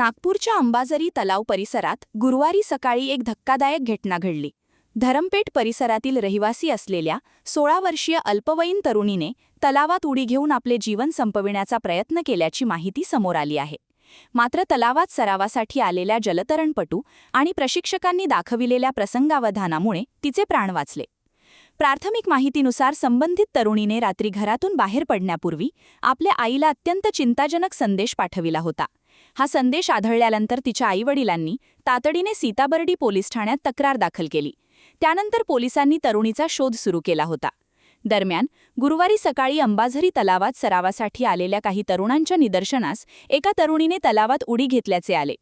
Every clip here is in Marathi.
नागपूरच्या अंबाझरी तलाव परिसरात गुरुवारी सकाळी एक धक्कादायक घटना घडली। धरमपेठ परिसरातील रहिवासी असलेल्या 16 वर्षीय अल्पवयीन तरुणीने तलावात उडी घेऊन आपले जीवन संपविण्याचा प्रयत्न केल्याची माहिती समोर आली आहे। मात्र तलावात सरावासाठी आलेल्या जलतरणपटू आणि प्रशिक्षकांनी दाखविलेल्या प्रसंगावधानामुळे तिचे प्राण वाचले। प्राथमिक माहितीनुसार संबंधित तरुणीने रात्री घरातून बाहेर पडण्यापूर्वी आपल्या आईला अत्यंत चिंताजनक संदेश पाठविला होता। हा संदेश आढळल्यानंतर तिच्या आईवडिलांनी तातडीने सीताबर्डी पोलीस ठाण्यात तक्रार दाखल केली। त्यानंतर पोलिसांनी तरुणीचा शोध सुरू केला होता। दरम्यान गुरुवारी सकाळी अंबाझरी तलावात सरावासाठी आलेल्या काही तरुणांच्या निदर्शनास एका तरुणीने तलावात उडी घेतल्याचे आले।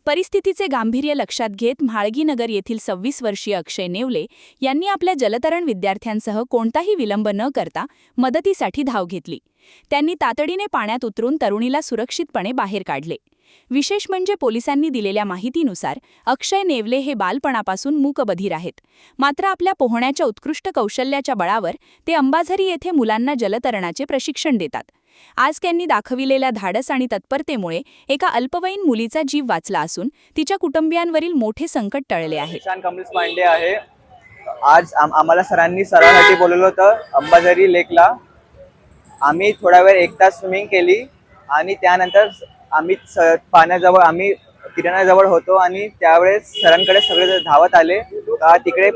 परिस्थितीचे गांभीर्य लक्षात घेत म्हाळगीनगर येथील 26 वर्षीय अक्षय नेवले यांनी आपल्या जलतरण विद्यार्थ्यांसह कोणताही विलंब न करता मदतीसाठी धाव घेतली। त्यांनी तातडीने पाण्यात उतरून तरुणीला सुरक्षितपणे बाहेर काढले। विशेष म्हणजे पोलिसांनी दिलेल्या माहितीनुसार अक्षय नेवले हे बालपणापासून मूकबधीर आहेत। मात्र आपल्या पोहण्याच्या उत्कृष्ट कौशल्याच्या बळावर ते अंबाझरी येथे मुलांना जलतरणाचे प्रशिक्षण देतात। आज त्यांनी दाखविलेल्या धाडस आणि तत्परतेमुळे एका अल्पवयीन मुलीचा जीव वाचला असून तिच्या कुटुंबियांवरील मोठे संकट टळले आहे। ईशान कमलेश पांडे आहे। आज आम्हाला सरांनी सरावासाठी बोलवलं होतं अंबाझरी लेकला। आम्ही थोडा वेळ 1 तास स्विमिंग केली आणि त्यानंतर आम्ही पाण्याजवळ आम्ही किनाऱ्याजवळ होतो आणि त्यावेळेस सरांकडे सगळे धावत आले का तिकडे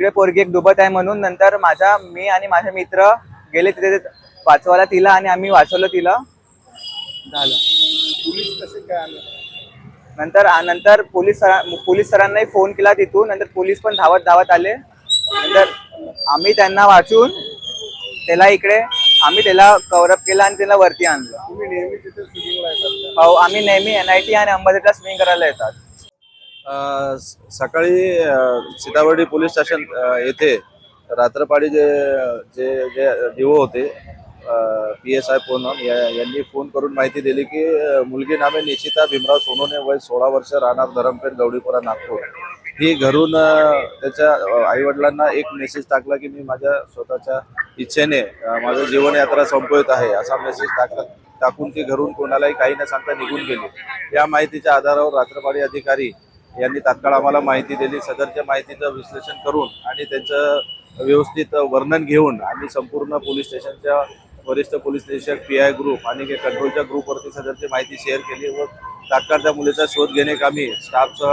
पोरगी एक डुबत आहे म्हणून। नंतर मी आणि माझे मित्र गेले तिथे वाचवायला तिला आणि आम्ही वाचवलं तिला। झालं। पोलीस कसे काय आले? नंतर पोलीस सरांनाही फोन केला तिथून। नंतर पोलीस पण धावत आले। नंतर आम्ही त्यांना वाचून त्याला कव्हरअप केला आणि त्याला वरती आणलं। तुम्ही नेहमी तिथे स्विमिंगला येतात? हो, आम्ही नेहमी NIT आणि अंबाझरीला स्विमिंग करायला येतात। सकाळी सीताबर्डी पोलीस स्टेशन येथे रात्रपाळी जे DO होते PSI पूनम यांनी फोन करून माहिती दिली की मुलगी नामे निशिता भीमराव सोनोने, वय 16 वर्ष, राहणार धरमपेठ, गवडीपुरा, नागपूर, ही घरून त्याच्या आईवडिलांना एक मेसेज टाकला की मी माझ्या स्वतःच्या इच्छेने माझं जीवनयात्रा संपवित आहे असा मेसेज टाकून ती घरून कोणालाही काही न सांगता निघून गेली। या माहितीच्या आधारावर रात्रपाळी अधिकारी यांनी तात्काळ आम्हाला माहिती दिली। सदरच्या माहितीचं विश्लेषण करून आणि त्यांचं व्यवस्थित वर्णन घेऊन आम्ही संपूर्ण पोलीस स्टेशनच्या वरिष्ठ पोलीस निरीक्षक PI ग्रुप आणि कंट्रोलच्या ग्रुपवरती सदरची माहिती शेअर केली व तात्काळ त्या मुलीचा शोध घेण्याकामी स्टाफसह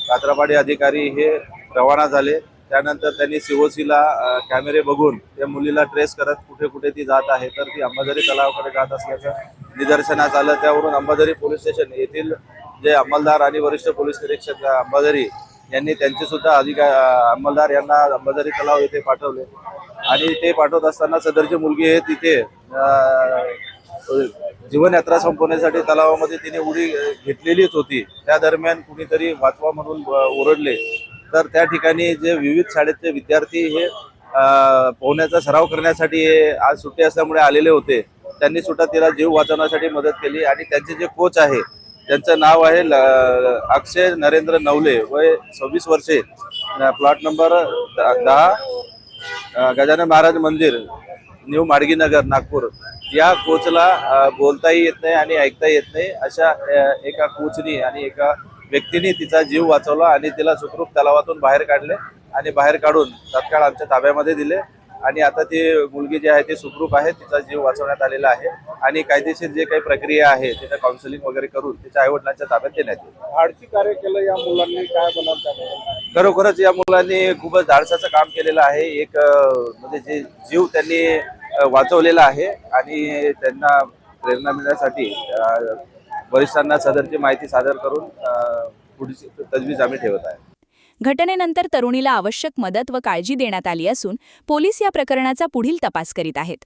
रात्रपाळी अधिकारी हे रवाना झाले। त्यानंतर त्यांनी COCला कॅमेरे बघून त्या मुलीला ट्रेस करत कुठे ती जात आहे तर ती अंबाझरी तलावाकडे जात असल्याचं निदर्शनास आलं। त्यावरून अंबाझरी पोलीस स्टेशन येथील जे अंमलदार आणि वरिष्ठ पोलीस निरीक्षक अंबाझरी यांनी त्यांचे सुद्धा अंमलदार यांना अंबाझरी तलाव येथे पाठवले आणि ते पाठवत असताना सदरची मुलगी हे तिथे जीवनयात्रा संपवण्यासाठी तलावामध्ये तिने उडी घेतलेलीच होती। त्या दरम्यान कुणीतरी वाचवा म्हणून ओरडले तर त्या ठिकाणी जे विविध शाळेचे विद्यार्थी हे पोहण्याचा सराव करण्यासाठी आज सुट्टी असल्यामुळे आलेले होते, त्यांनी सुद्धा तिला जीव वाचवण्यासाठी मदत केली आणि त्यांचे जे कोच आहे त्यांचं नाव आहे अक्षय नरेंद्र नवले, वय 26 वर्षे, प्लॉट नंबर 10, गजानन महाराज मंदिर, न्यू म्हाळगीनगर, नागपूर। या कोचला बोलताही येत नाही आणि ऐकता येत नाही अशा एका कोचनी आणि एका व्यक्तीने तिचा जीव वाचवला आणि तिला सुखरूप तलावातून बाहेर काढले आणि बाहेर काढून तात्काळ आमच्या ताब्यामध्ये दिले आणि आता ती मुलगी जी आहे ती सुखरूप आहे, तिचा जीव वाचवण्यात आलेला आहे आणि कायदेशीर जे काही प्रक्रिया आहे तिथे काउन्सिलिंग वगैरे करून तिच्या आईवडिलांच्या ताब्यात देण्यात येईल। धाडसी कार्य केलं या मुलांनी, काय बनाल? खरोखरच या मुलांनी खूपच धाडसाचं काम केलेलं आहे। एक म्हणजे जे जीव त्यांनी वाचवलेला आहे आणि त्यांना प्रेरणा मिळण्यासाठी वरिष्ठांना सदरची माहिती सादर करून पुढची तजवीज आम्ही ठेवत आहे। घटनेनंतर तरुणीला आवश्यक मदत व काळजी देण्यात आली असून पोलीस या प्रकरणाचा पुढील तपास करीत आहेत।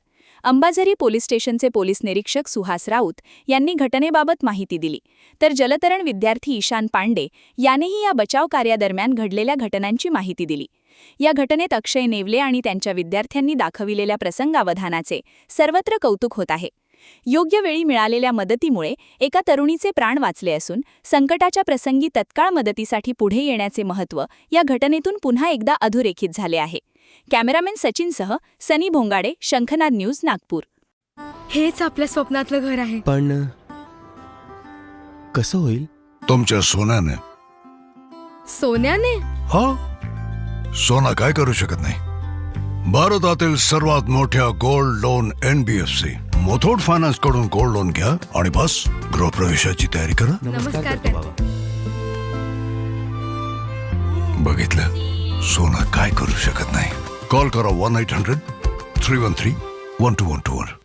अंबाझरी पोलीस स्टेशनचे पोलीस निरीक्षक सुहास राऊत यांनी घटनेबाबत माहिती दिली तर जलतरण विद्यार्थी ईशान पांडे यानेही या बचाव कार्यादरम्यान घडलेल्या घटनांची माहिती दिली। या घटनेत अक्षय नेवले आणि त्यांच्या विद्यार्थ्यांनी दाखविलेल्या प्रसंगावधानाचे सर्वत्र कौतुक होत आहे। योग्य वेळी मिळालेल्या मदतीमुळे एका तरुणीचे प्राण वाचले असून संकटाच्या प्रसंगी तत्काळ मदतीसाठी पुढे येण्याचे महत्त्व या घटनेतून पुन्हा एकदा अधोरेखित झाले आहे। कॅमेरामॅन सचिनसह सनी भोंगाडे, शंखनाद न्यूज, नागपूर। हेच आपल्या स्वप्नातलं घर आहे, पण कसं होईल? तुमच्या सोन्याने. सोन्याने? हा, सोना काय करू शकत नाही. भारतातील सर्वात मोठ्या gold loan NBFC Muthoot finance कडून गोल्ड लोन घ्या आणि बस गृहप्रवेशाची तयारी करा. नमस्कार करतो बाबा. बघितलं, सोनं काय करू शकत नाही. कॉल करा 1-800-313-1212.